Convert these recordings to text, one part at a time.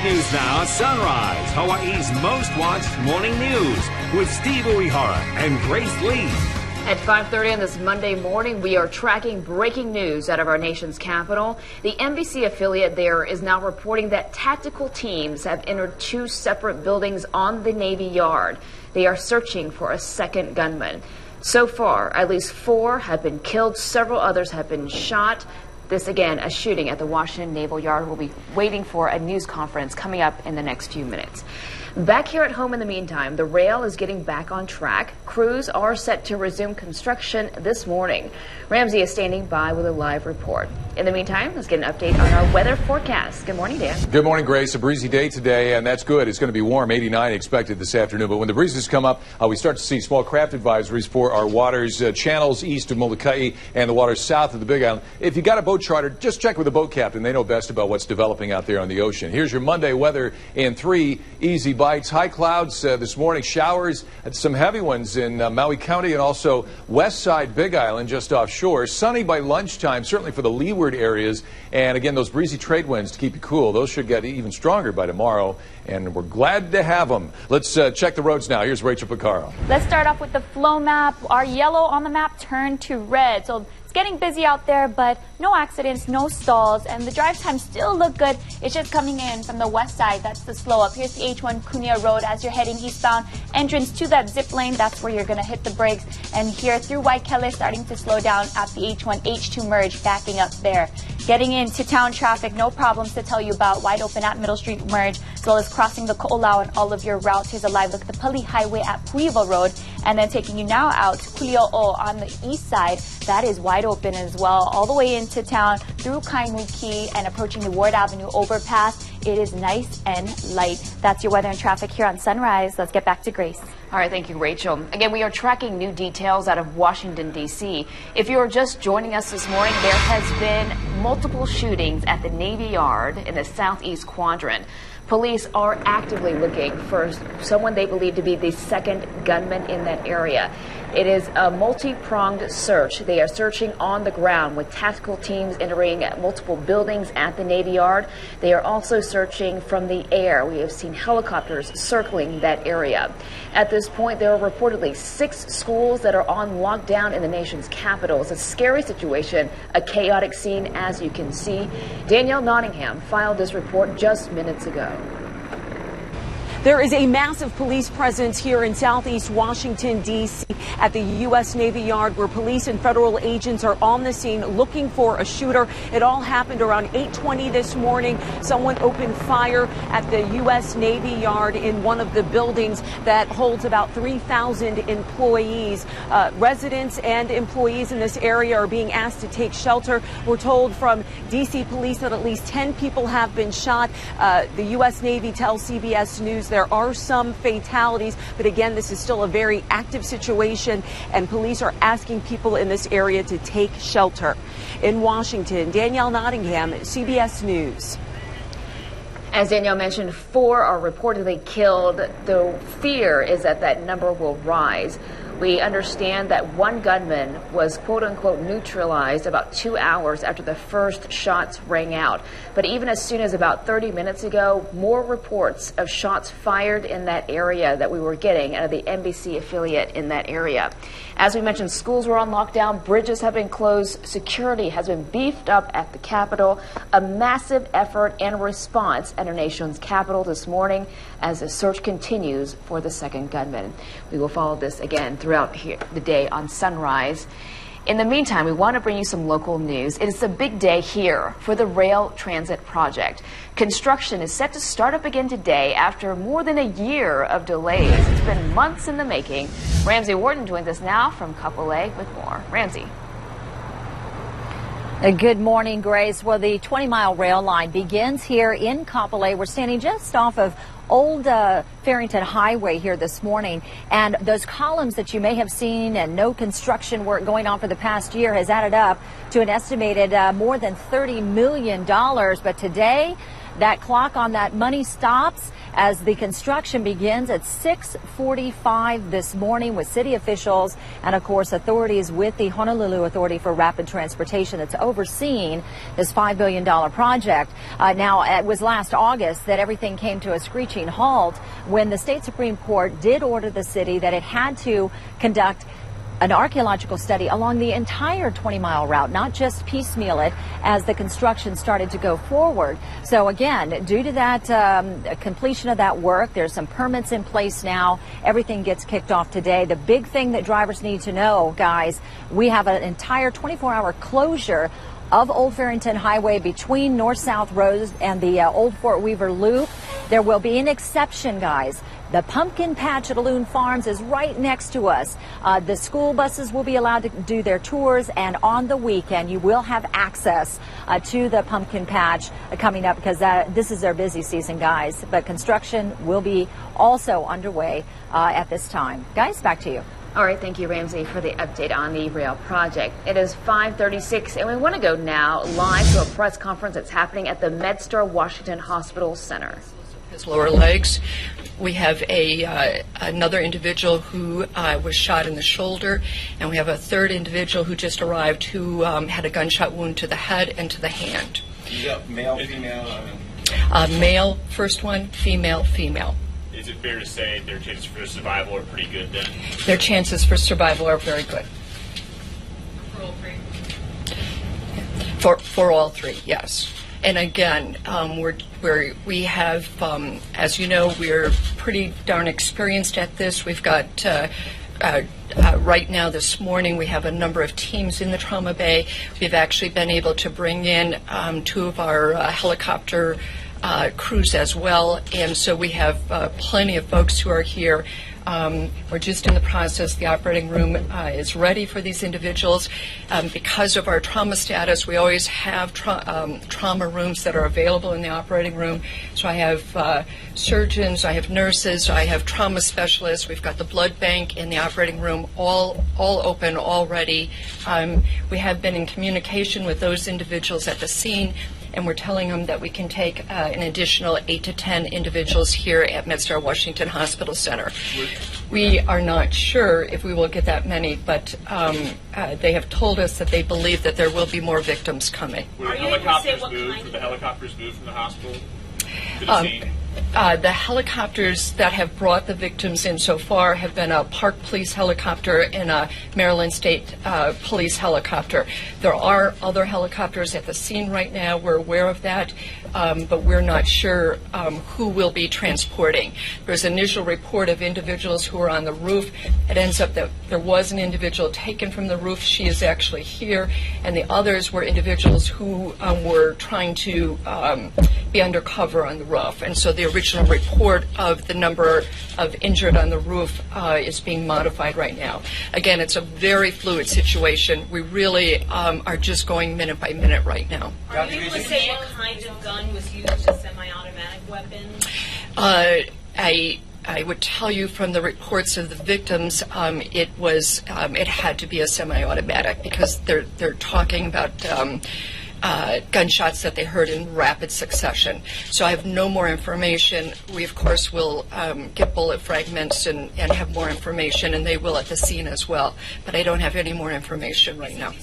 news now, Sunrise, Hawaii's most watched morning news with Steve Uehara and Grace Lee. At 5:30 on this Monday morning, we are tracking breaking news out of our nation's capital. The NBC affiliate there is now reporting that tactical teams have entered two separate buildings on the Navy Yard. They are searching for a second gunman. So far, at least 4 have been killed. Several others have been shot. This, again, a shooting at the Washington Naval Yard. We'll be waiting for a news conference coming up in the next few minutes. Back here at home in the meantime, the rail is getting back on track. Crews are set to resume construction this morning. Ramsey is standing by with a live report. In the meantime, let's get an update on our weather forecast. Good morning, Dan. Good morning, Grace. A breezy day today, and that's good. It's going to be warm, 89 expected this afternoon. But when the breezes come up, we start to see small craft advisories for our waters, channels east of Molokai and the waters south of the Big Island. If you got a boat charter, just check with the boat captain. They know best about what's developing out there on the ocean. Here's your Monday weather in 3 easy bites. High clouds this morning, showers, some heavy ones in Maui County and also west side Big Island just offshore. Sunny by lunchtime, certainly for the leeward areas. And again, those breezy trade winds to keep you cool. Those should get even stronger by tomorrow, and we're glad to have them. Let's check the roads now. Here's Rachel Picaro. Let's start off with the flow map. Our yellow on the map turned to red. So it's getting busy out there, but no accidents, no stalls, and the drive times still look good. It's just coming in from the west side. That's the slow up. Here's the H1 Kunia Road as you're heading eastbound. Entrance to that zip lane, that's where you're going to hit the brakes. And here through Waikele, starting to slow down at the H1 H2 merge, backing up there. Getting into town traffic, no problems to tell you about. Wide open at Middle Street merge, as well as crossing the Ko'olau and all of your routes. Here's a live look at the Pali Highway at Puiva Road, and then taking you now out to Kuli'o'o on the east side. That is wide open as well, all the way into town through Kaimuki and approaching the Ward Avenue overpass. It is nice and light. That's your weather and traffic here on Sunrise. Let's get back to Grace. All right, thank you, Rachel. Again, we are tracking new details out of Washington, D.C. If you are just joining us this morning, there has been multiple shootings at the Navy Yard in the southeast quadrant. Police are actively looking for someone they believe to be the second gunman in that area. It is a multi-pronged search. They are searching on the ground with tactical teams entering multiple buildings at the Navy Yard. They are also searching from the air. We have seen helicopters circling that area. At this point, there are reportedly 6 schools that are on lockdown in the nation's capital. It's a scary situation, a chaotic scene, as you can see. Danielle Nottingham filed this report just minutes ago. There is a massive police presence here in southeast Washington, D.C. at the U.S. Navy Yard, where police and federal agents are on the scene looking for a shooter. It all happened around 8:20 this morning. Someone opened fire at the U.S. Navy Yard in one of the buildings that holds about 3,000 employees. Residents and employees in this area are being asked to take shelter. We're told from D.C. police that at least 10 people have been shot. The U.S. Navy tells CBS News there are some fatalities, but again, this is still a very active situation, and police are asking people in this area to take shelter. In Washington, Danielle Nottingham, CBS News. As Danielle mentioned, 4 are reportedly killed. The fear is that that number will rise. We understand that one gunman was quote-unquote neutralized about 2 hours after the first shots rang out. But even as soon as about 30 minutes ago, more reports of shots fired in that area that we were getting out of the NBC affiliate in that area. As we mentioned, schools were on lockdown, bridges have been closed, security has been beefed up at the Capitol. A massive effort and response at our nation's capital this morning as the search continues for the second gunman. We will follow this again throughout the day on Sunrise. In the meantime, we want to bring you some local news. It is a big day here for the Rail Transit Project. Construction is set to start up again today after more than a year of delays. It's been months in the making. Ramsey Wharton joins us now from Kapolei with more. Ramsey. Good morning, Grace. Well, the 20-mile rail line begins here in Kapolei. We're standing just off of Old Farrington Highway here this morning, and those columns that you may have seen and no construction work going on for the past year has added up to an estimated more than $30 million. But today, That clock on that money stops as the construction begins at 6:45 this morning with city officials and, of course, authorities with the Honolulu Authority for Rapid Transportation that's overseeing this $5 billion project. Now, it was last August that everything came to a screeching halt when the state Supreme Court did order the city that it had to conduct an archaeological study along the entire 20-mile route, not just piecemeal it as the construction started to go forward. So again, due to that completion of that work, there's some permits in place now. Everything gets kicked off today. The big thing that drivers need to know, guys, we have an entire 24-hour closure of Old Farrington Highway between North-South Road and the Old Fort Weaver Loop. There will be an exception, guys. The pumpkin patch at Loon Farms is right next to us. The school buses will be allowed to do their tours, and on the weekend you will have access to the pumpkin patch coming up because this is their busy season, guys. But construction will be also underway at this time. Guys, back to you. All right, thank you, Ramsey, for the update on the rail project. It is 5:36, and we want to go now live to a press conference that's happening at the MedStar Washington Hospital Center. His lower legs. We have another individual who was shot in the shoulder, and we have a third individual who just arrived who had a gunshot wound to the head and to the hand. Yeah, male, female? Male, first one, female, female. Is it fair to say their chances for survival are pretty good then? Their chances for survival are very good. For all three? For all three, yes. And again, we have, as you know, we're pretty darn experienced at this. We've got right now this morning we have a number of teams in the trauma bay. We've actually been able to bring in 2 of our helicopter crews as well, and so we have plenty of folks who are here. We're just in the process. The operating room is ready for these individuals. Because of our trauma status, we always have trauma rooms that are available in the operating room. So I have surgeons, I have nurses, I have trauma specialists. We've got the blood bank in the operating room, all open, all ready. We have been in communication with those individuals at the scene, and we're telling them that we can take an additional 8 to 10 individuals here at MedStar Washington Hospital Center. We are not sure if we will get that many, but they have told us that they believe that there will be more victims coming. Will the helicopters move from the hospital to the scene? The helicopters that have brought the victims in so far have been a Park Police helicopter and a Maryland State Police helicopter. There are other helicopters at the scene right now. We're aware of that, but we're not sure who will be transporting. There's an initial report of individuals who are on the roof. It ends up that there was an individual taken from the roof. She is actually here, and the others were individuals who were trying to be undercover on the roof. And so the original report of the number of injured on the roof is being modified right now. Again, it's a very fluid situation. We really are just going minute by minute right now. Are you able to say what kind of gun was used, a semi-automatic weapon? I would tell you from the reports of the victims, it had to be a semi-automatic because they're talking about gunshots that they heard in rapid succession. So I have no more information. We, of course, will get bullet fragments and have more information, and they will at the scene as well. But I don't have any more information right now.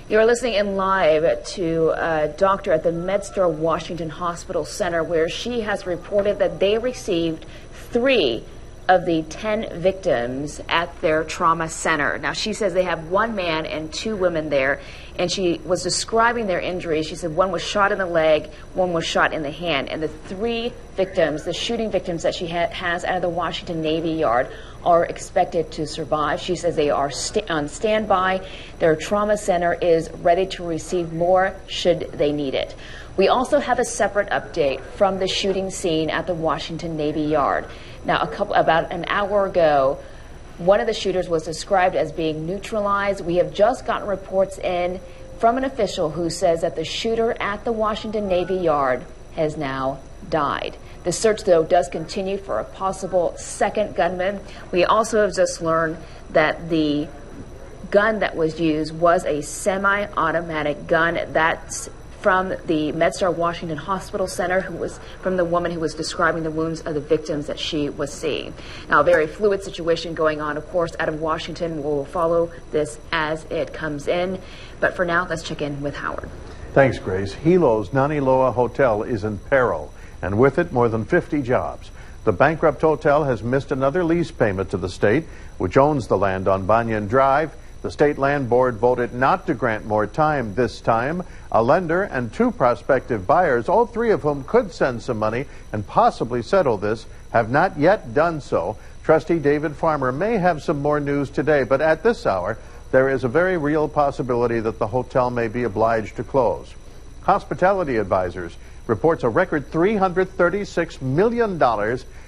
You're listening in live to a doctor at the MedStar Washington Hospital Center, where she has reported that they received 3 of the 10 victims at their trauma center. Now, she says they have 1 man and 2 women there, and she was describing their injuries. She said 1 was shot in the leg, 1 was shot in the hand, and the 3 victims, the shooting victims that she has out of the Washington Navy Yard, are expected to survive. She says they are on standby. Their trauma center is ready to receive more should they need it. We also have a separate update from the shooting scene at the Washington Navy Yard. Now, about an hour ago, one of the shooters was described as being neutralized. We have just gotten reports in from an official who says that the shooter at the Washington Navy Yard has now died. The search, though, does continue for a possible second gunman. We also have just learned that the gun that was used was a semi-automatic gun. That's from the MedStar Washington Hospital Center, from the woman who was describing the wounds of the victims that she was seeing. Now, a very fluid situation going on, of course, out of Washington. We'll follow this as it comes in. But for now, let's check in with Howard. Thanks, Grace. Hilo's Naniloa Hotel is in peril, and with it, more than 50 jobs. The bankrupt hotel has missed another lease payment to the state, which owns the land on Banyan Drive. The State Land Board voted not to grant more time this time. A lender and 2 prospective buyers, all 3 of whom could send some money and possibly settle this, have not yet done so. Trustee David Farmer may have some more news today, but at this hour, there is a very real possibility that the hotel may be obliged to close. Hospitality Advisors reports a record $336 million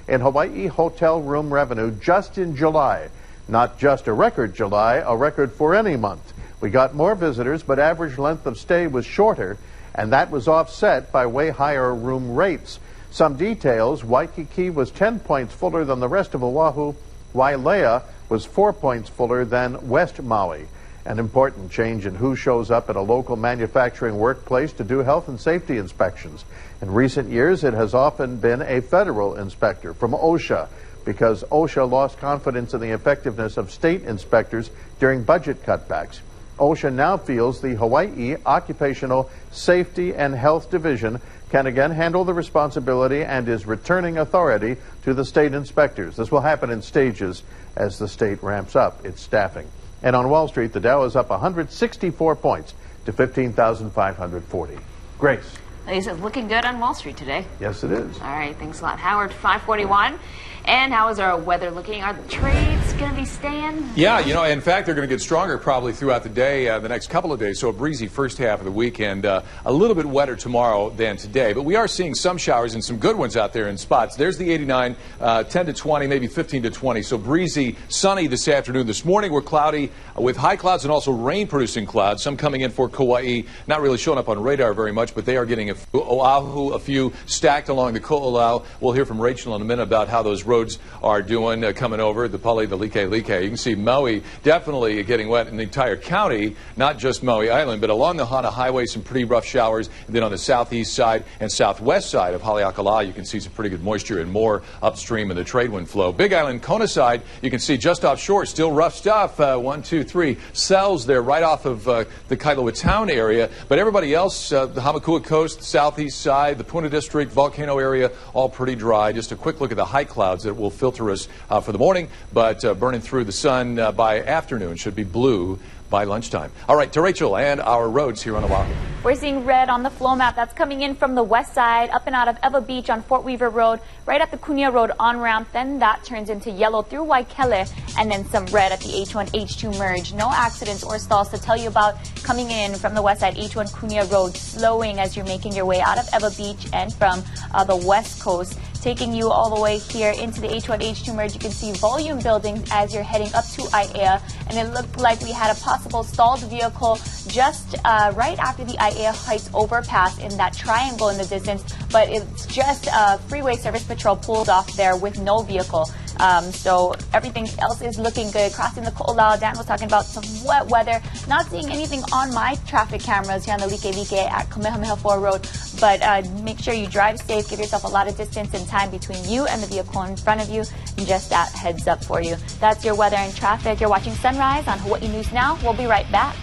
in Hawaii hotel room revenue just in July. Not just a record July, a record for any month. We got more visitors, but average length of stay was shorter, and that was offset by way higher room rates. Some details: Waikiki was 10 points fuller than the rest of Oahu. Wailea was 4 points fuller than West Maui. An important change in who shows up at a local manufacturing workplace to do health and safety inspections. In recent years, it has often been a federal inspector from OSHA, because OSHA lost confidence in the effectiveness of state inspectors during budget cutbacks. OSHA now feels the Hawaii Occupational Safety and Health Division can again handle the responsibility and is returning authority to the state inspectors. This will happen in stages as the state ramps up its staffing. And on Wall Street, the Dow is up 164 points to 15,540. Grace. It's looking good on Wall Street today. Yes, it is. All right, thanks a lot, Howard. 541. And how is our weather looking? Are the trades going to be staying? Yeah, in fact, they're going to get stronger probably throughout the day, the next couple of days. So a breezy first half of the weekend, a little bit wetter tomorrow than today. But we are seeing some showers and some good ones out there in spots. There's the 89, 10 to 20, maybe 15 to 20. So breezy, sunny this afternoon. This morning we're cloudy with high clouds and also rain-producing clouds. Some coming in for Kauai, not really showing up on radar very much, but they are getting Oahu, a few stacked along the Ko'olau. We'll hear from Rachel in a minute about how those roads are doing coming over the Pali, the Like. You can see Maui definitely getting wet in the entire county, not just Maui Island, but along the Hana Highway, some pretty rough showers. And then on the southeast side and southwest side of Haleakala, you can see some pretty good moisture and more upstream in the trade wind flow. Big Island, Kona side, you can see just offshore, still rough stuff. 1, 2, 3 cells there right off of the Kailua town area. But everybody else, the Hamakua coast, southeast side, the Puna district, volcano area, all pretty dry. Just a quick look at the high clouds that will filter us for the morning, but burning through the sun by afternoon. Should be blue by lunchtime. All right, to Rachel and our roads here on Oahu. We're seeing red on the flow map. That's coming in from the west side, up and out of Ewa Beach on Fort Weaver Road, right at the Kunia Road on-ramp. Then that turns into yellow through Waikele, and then some red at the H1, H2 merge. No accidents or stalls to tell you about coming in from the west side, H1 Kunia Road, slowing as you're making your way out of Ewa Beach and from the west coast. Taking you all the way here into the H1, H2 merge. You can see volume building as you're heading up to Aiea, and it looked like we had a possible stalled vehicle just right after the Aiea Heights overpass in that triangle in the distance, but it's just freeway service patrol pulled off there with no vehicle. So everything else is looking good. Crossing the Ko'olau, Dan was talking about some wet weather. Not seeing anything on my traffic cameras here on the Like at Kamehameha 4 Road, but make sure you drive safe. Give yourself a lot of distance and time between you and the vehicle in front of you, and just that heads up for you. That's your weather and traffic. You're watching Sunrise on Hawaii News Now. We'll be right back.